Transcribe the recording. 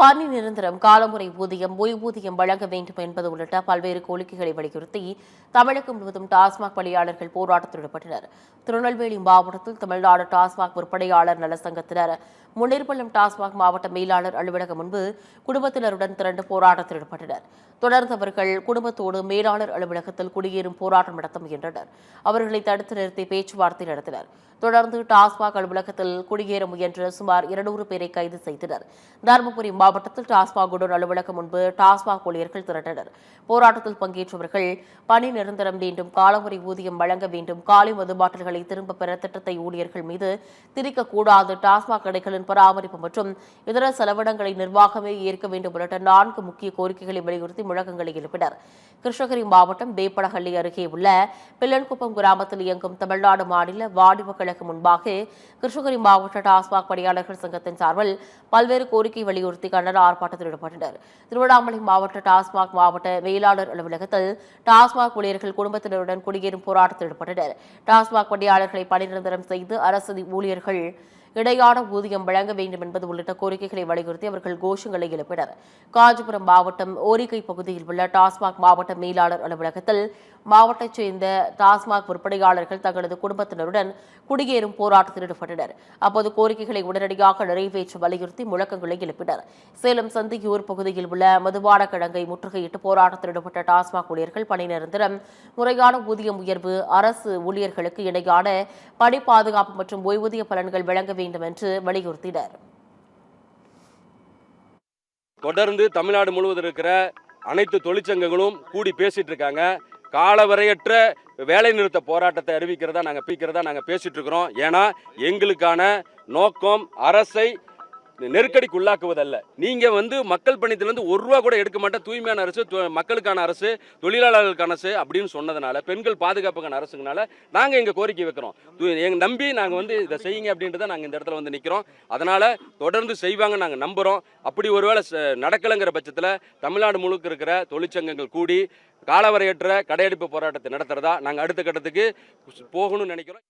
பணி நிரந்தரம், காலமுறை ஊதியம், ஓய்வூதியம் வழங்க வேண்டும் என்பது உள்ளிட்ட பல்வேறு கோரிக்கைகளை வலியுறுத்தி தமிழகம் முழுவதும் டாஸ்மாக் பணியாளர்கள் போராட்டத்தில் ஈடுபட்டனர். திருநெல்வேலி மாவட்டத்தில் தமிழ்நாடு டாஸ்மாக் விற்பனையாளர் நலசங்கத்தினர் முன்னேற்பள்ளம் டாஸ்மாக் மாவட்ட மேலாளர் அலுவலகம் முன்பு குடும்பத்தினருடன் திரண்டு போராட்டத்தில் ஈடுபட்டனர். தொடர்ந்து அவர்கள் குடும்பத்தோடு மேலாளர் அலுவலகத்தில் குடியேறும் போராட்டம் நடத்த முயன்றனர். அவர்களை தடுத்து நிறுத்தி பேச்சுவார்த்தை நடத்தினர். தொடர்ந்து டாஸ்மாக் அலுவலகத்தில் குடியேற முயன்ற சுமார் 200 பேரை கைது செய்தனர். தருமபுரி மாவட்டத்தில் டாஸ்மாக் குடோன் அலுவலகம் முன்பு டாஸ்மாக் ஊழியர்கள் திரண்டனர். போராட்டத்தில் பங்கேற்றவர்கள் பணி நிரந்தரம் வேண்டும், காலமுறை ஊதியம் வழங்க வேண்டும், காலி மது பாட்டில்களை திரும்பப் பெற திட்டத்தை ஊழியர்கள் மீது திணிக்கக்கூடாது, டாஸ்மாக் கடைகளின் பராமரிப்பு மற்றும் இதர செலவினங்களை நிர்வாகமே ஏற்க வேண்டும் உள்ளிட்ட 4 முக்கிய கோரிக்கைகளை வலியுறுத்தி முழக்கங்களை எழுப்பினர். கிருஷ்ணகிரி மாவட்டம் வேப்பனஹள்ளி அருகே உள்ள பிள்ளன்குப்பம் கிராமத்தில் இயங்கும் தமிழ்நாடு மாநில வாணிப கழகம் முன்பாக கிருஷ்ணகிரி மாவட்ட டாஸ்மாக் பணியாளர்கள் சங்கத்தின் சார்பில் பல்வேறு கோரிக்கை வலியுறுத்தி கண்டன ஆர்ப்பாட்டத்தில் ஈடுபட்டனர். திருவண்ணாமலை மாவட்ட டாஸ்மாக் மாவட்ட மேலாளர் அலுவலகத்தில் டாஸ்மாக் ஊழியர்கள் குடும்பத்தினருடன் குடியேறும் போராட்டத்தில் ஈடுபட்டனர். டாஸ்மாக் பணியாளர்களை பணி நிரந்தரம் செய்து அரசு ஊழியர்கள் இடையான ஊதியம் வழங்க வேண்டும் என்பது உள்ளிட்ட கோரிக்கைகளை வலியுறுத்தி அவர்கள் கோஷங்களை எழுப்பினர். காஞ்சிபுரம் மாவட்டம் ஓரிகை பகுதியில் உள்ள டாஸ்மாக் மாவட்ட மேலாளர் அலுவலகத்தில் மாவட்டத்தைச் சேர்ந்த டாஸ்மாக் விற்பனையாளர்கள் தங்களது குடும்பத்தினருடன் குடியேறும் போராட்டத்தில் ஈடுபட்டனர். அப்போது கோரிக்கைகளை உடனடியாக நிறைவேற்ற வலியுறுத்தி முழக்கங்களை எழுப்பினர். சேலம் சந்தியூர் பகுதியில் உள்ள மதுபான கிடங்கை முற்றுகையிட்டு போராட்டத்தில் ஈடுபட்ட டாஸ்மாக் ஊழியர்கள் பணி நிரந்தரம், முறையான ஊதியம் உயர்வு, அரசு ஊழியர்களுக்கு இணையான பணி பாதுகாப்பு மற்றும் ஓய்வூதிய பலன்கள் வழங்க வேண்டும் என்று வலியுறுத்தினர். தொடர்ந்து தமிழ்நாடு முழுவதும் இருக்கிற அனைத்து தொழிற்சங்கங்களும் கூடி பேசிட்டு இருக்காங்க. காலவரையற்ற வேலை நிறுத்த போராட்டத்தை அறிவிக்கிறதா நாங்கள் பேசிட்டு இருக்கிறோம். ஏன்னா எங்களுக்கான நோக்கம் அரசை நெருக்கடிக்கு உள்ளாக்குவதல்ல. நீங்க மக்கள் பணியிலிருந்து ₹1 கூட எடுக்க மாட்டேன், தூய்மையான அரசு, மக்களுக்கான அரசு, தொழிலாளர்களுக்கான அரசு அப்படின்னு சொன்னதுனால, பெண்கள் பாதுகாப்புக்கான அரசுனால நாங்க எங்க கோரிக்கை வைக்கிறோம். எங்க நம்பி நாங்க இதை செய்யுங்க அப்படின்றத நாங்க இந்த இடத்துல நிக்கிறோம். அதனால தொடர்ந்து செய்வாங்க நாங்க நம்புறோம். அப்படி ஒருவேளை நடக்கலைங்கிற பட்சத்தில் தமிழ்நாடு முழுக்க இருக்கிற தொழிற்சங்கங்கள் கூடி காலவரையற்ற கடையெடுப்பு போராட்டத்தை நடத்துறதா நாங்க அடுத்த கட்டத்துக்கு போகணும்னு நினைக்கிறோம்.